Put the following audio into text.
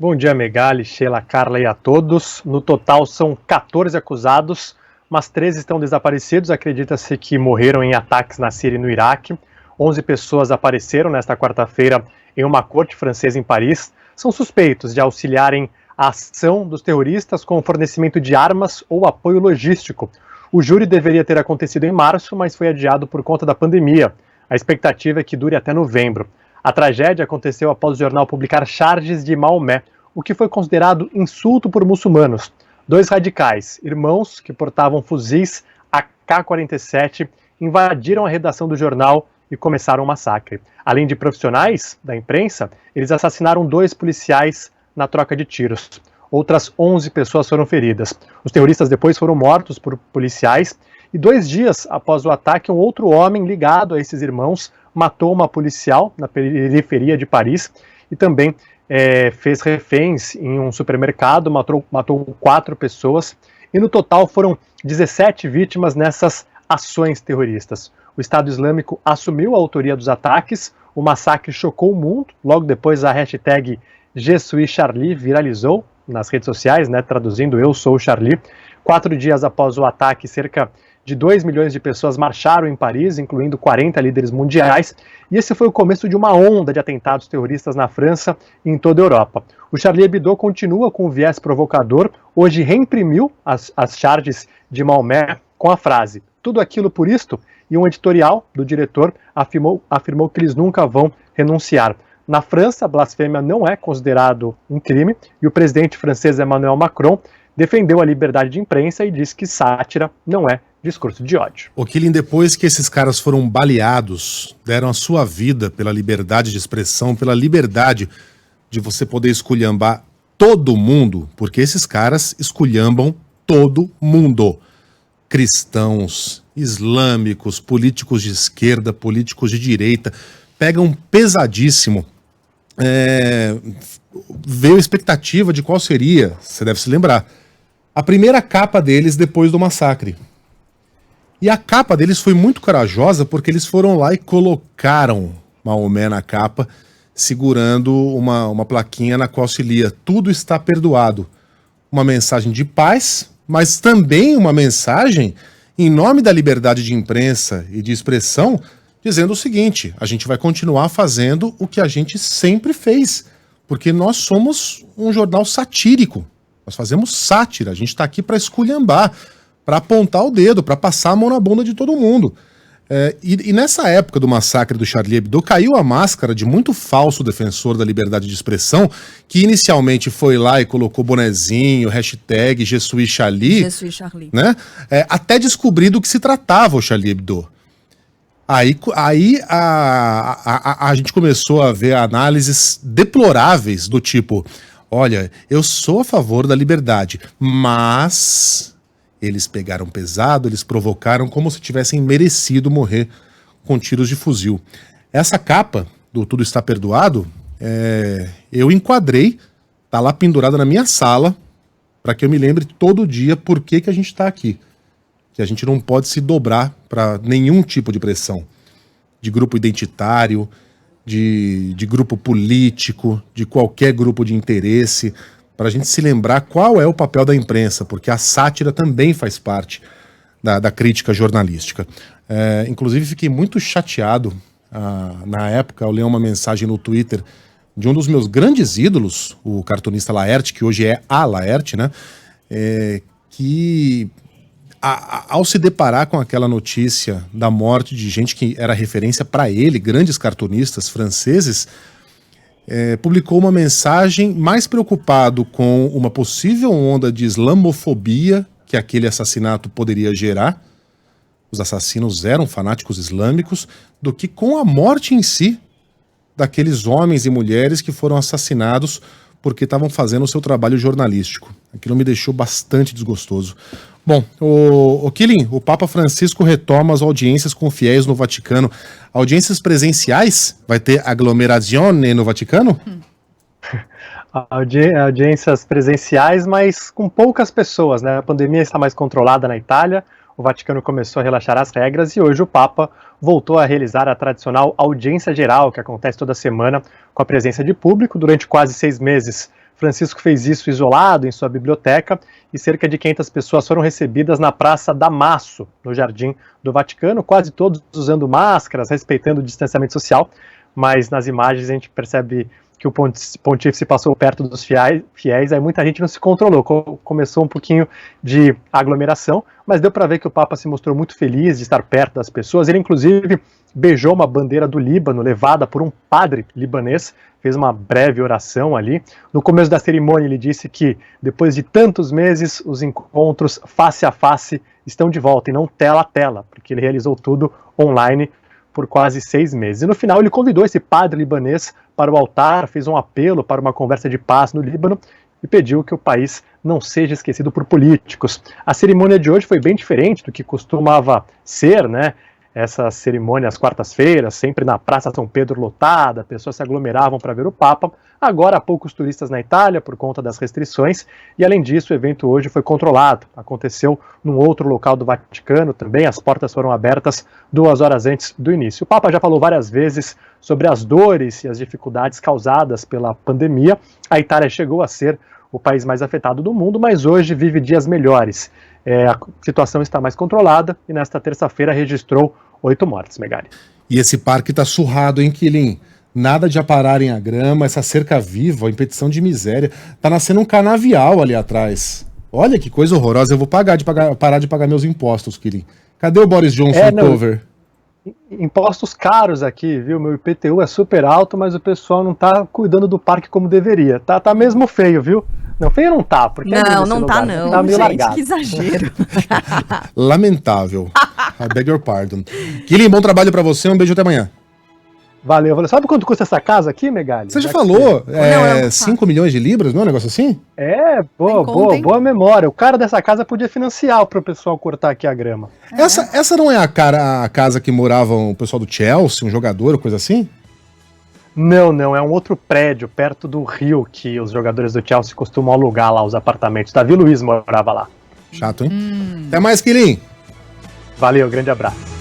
Bom dia, Megali, Sheila, Carla e a todos. No total são 14 acusados, mas 13 estão desaparecidos. Acredita-se que morreram em ataques na Síria e no Iraque. 11 pessoas apareceram nesta quarta-feira em uma corte francesa em Paris. São suspeitos de auxiliarem a ação dos terroristas com o fornecimento de armas ou apoio logístico. O júri deveria ter acontecido em março, mas foi adiado por conta da pandemia. A expectativa é que dure até novembro. A tragédia aconteceu após o jornal publicar charges de Maomé, o que foi considerado insulto por muçulmanos. 2 radicais, irmãos que portavam fuzis AK-47, invadiram a redação do jornal e começaram o massacre. Além de profissionais da imprensa, eles assassinaram 2 policiais na troca de tiros. Outras 11 pessoas foram feridas. Os terroristas depois foram mortos por policiais e 2 dias após o ataque, um outro homem ligado a esses irmãos matou uma policial na periferia de Paris e também fez reféns em um supermercado, matou 4 pessoas e no total foram 17 vítimas nessas ações terroristas. O Estado Islâmico assumiu a autoria dos ataques, o massacre chocou o mundo, logo depois a hashtag Je suis Charlie viralizou nas redes sociais, traduzindo Eu Sou Charlie. 4 dias após o ataque, cerca de 2 milhões de pessoas marcharam em Paris, incluindo 40 líderes mundiais, e esse foi o começo de uma onda de atentados terroristas na França e em toda a Europa. O Charlie Hebdo continua com o viés provocador, hoje reimprimiu as charges de Maomé com a frase "tudo aquilo por isto", e um editorial do diretor afirmou que eles nunca vão renunciar. Na França, a blasfêmia não é considerado um crime, e o presidente francês Emmanuel Macron defendeu a liberdade de imprensa e disse que sátira não é discurso de ódio. O Killing, depois que esses caras foram baleados, deram a sua vida pela liberdade de expressão, pela liberdade de você poder esculhambar todo mundo, porque esses caras esculhambam todo mundo. Cristãos, islâmicos, políticos de esquerda, políticos de direita, pegam pesadíssimo. Veio a expectativa de qual seria, você deve se lembrar, a primeira capa deles depois do massacre. E a capa deles foi muito corajosa porque eles foram lá e colocaram Maomé na capa, segurando uma plaquinha na qual se lia "Tudo está perdoado". Uma mensagem de paz, mas também uma mensagem em nome da liberdade de imprensa e de expressão, dizendo o seguinte: a gente vai continuar fazendo o que a gente sempre fez, porque nós somos um jornal satírico, nós fazemos sátira, a gente está aqui para esculhambar, para apontar o dedo, para passar a mão na bunda de todo mundo. E nessa época do massacre do Charlie Hebdo, caiu a máscara de muito falso defensor da liberdade de expressão, que inicialmente foi lá e colocou bonezinho, hashtag Je suis Charlie, né? Até descobrir do que se tratava o Charlie Hebdo. Aí a gente começou a ver análises deploráveis do tipo: olha, eu sou a favor da liberdade, mas eles pegaram pesado, eles provocaram como se tivessem merecido morrer com tiros de fuzil. Essa capa do Tudo Está Perdoado, eu enquadrei, tá lá pendurada na minha sala, para que eu me lembre todo dia por que a gente está aqui. Que a gente não pode se dobrar para nenhum tipo de pressão, de grupo identitário, de grupo político, de qualquer grupo de interesse, para a gente se lembrar qual é o papel da imprensa, porque a sátira também faz parte da crítica jornalística. Inclusive, fiquei muito chateado na época, ao ler uma mensagem no Twitter de um dos meus grandes ídolos, o cartunista Laerte, que hoje é a Laerte, né? Que ao se deparar com aquela notícia da morte de gente que era referência para ele, grandes cartunistas franceses, publicou uma mensagem mais preocupado com uma possível onda de islamofobia que aquele assassinato poderia gerar, os assassinos eram fanáticos islâmicos, do que com a morte em si daqueles homens e mulheres que foram assassinados porque estavam fazendo o seu trabalho jornalístico. Aquilo me deixou bastante desgostoso. Bom, o Killing, o Papa Francisco retoma as audiências com fiéis no Vaticano. Audiências presenciais? Vai ter aglomerazione no Vaticano? Audiências presenciais, mas com poucas pessoas, né? A pandemia está mais controlada na Itália, o Vaticano começou a relaxar as regras e hoje o Papa voltou a realizar a tradicional audiência geral que acontece toda semana com a presença de público. Durante quase 6 meses Francisco fez isso isolado em sua biblioteca e cerca de 500 pessoas foram recebidas na Praça Damaso, no Jardim do Vaticano, quase todos usando máscaras, respeitando o distanciamento social, mas nas imagens a gente percebe que o pontífice passou perto dos fiéis, aí muita gente não se controlou, começou um pouquinho de aglomeração, mas deu para ver que o Papa se mostrou muito feliz de estar perto das pessoas. Ele inclusive beijou uma bandeira do Líbano, levada por um padre libanês, fez uma breve oração ali. No começo da cerimônia ele disse que depois de tantos meses os encontros face a face estão de volta e não tela a tela, porque ele realizou tudo online por quase 6 meses. E no final ele convidou esse padre libanês para o altar, fez um apelo para uma conversa de paz no Líbano e pediu que o país não seja esquecido por políticos. A cerimônia de hoje foi bem diferente do que costumava ser, né? Essa cerimônia às quartas-feiras, sempre na Praça São Pedro lotada, pessoas se aglomeravam para ver o Papa. Agora há poucos turistas na Itália por conta das restrições e, além disso, o evento hoje foi controlado. Aconteceu num outro local do Vaticano também, as portas foram abertas 2 horas antes do início. O Papa já falou várias vezes sobre as dores e as dificuldades causadas pela pandemia. A Itália chegou a ser o país mais afetado do mundo, mas hoje vive dias melhores. A situação está mais controlada e nesta terça-feira registrou 8 mortes, Megali. E esse parque tá surrado, hein, Quilin? Nada de apararem a grama, essa cerca viva, a impetição de miséria. Tá nascendo um canavial ali atrás. Olha que coisa horrorosa. Eu vou parar de pagar meus impostos, Quilin. Cadê o Boris Johnson cover? Impostos caros aqui, viu? Meu IPTU é super alto, mas o pessoal não tá cuidando do parque como deveria. Tá mesmo feio, viu? Não, feio não tá, porque não tá não, tá meio gente, largado. Que exagero. Lamentável. I beg your pardon. Quilin, bom trabalho pra você, um beijo até amanhã. Valeu. Sabe quanto custa essa casa aqui, Megali? Você já falou, 5 milhões de libras, não é um negócio assim? Boa memória. O cara dessa casa podia financiar pro pessoal cortar aqui a grama. Essa não é a casa que moravam o pessoal do Chelsea, um jogador ou coisa assim? Não, é um outro prédio perto do rio que os jogadores do Chelsea costumam alugar lá os apartamentos. Davi Luiz morava lá. Chato, hein? Até mais, Quilin. Valeu, grande abraço.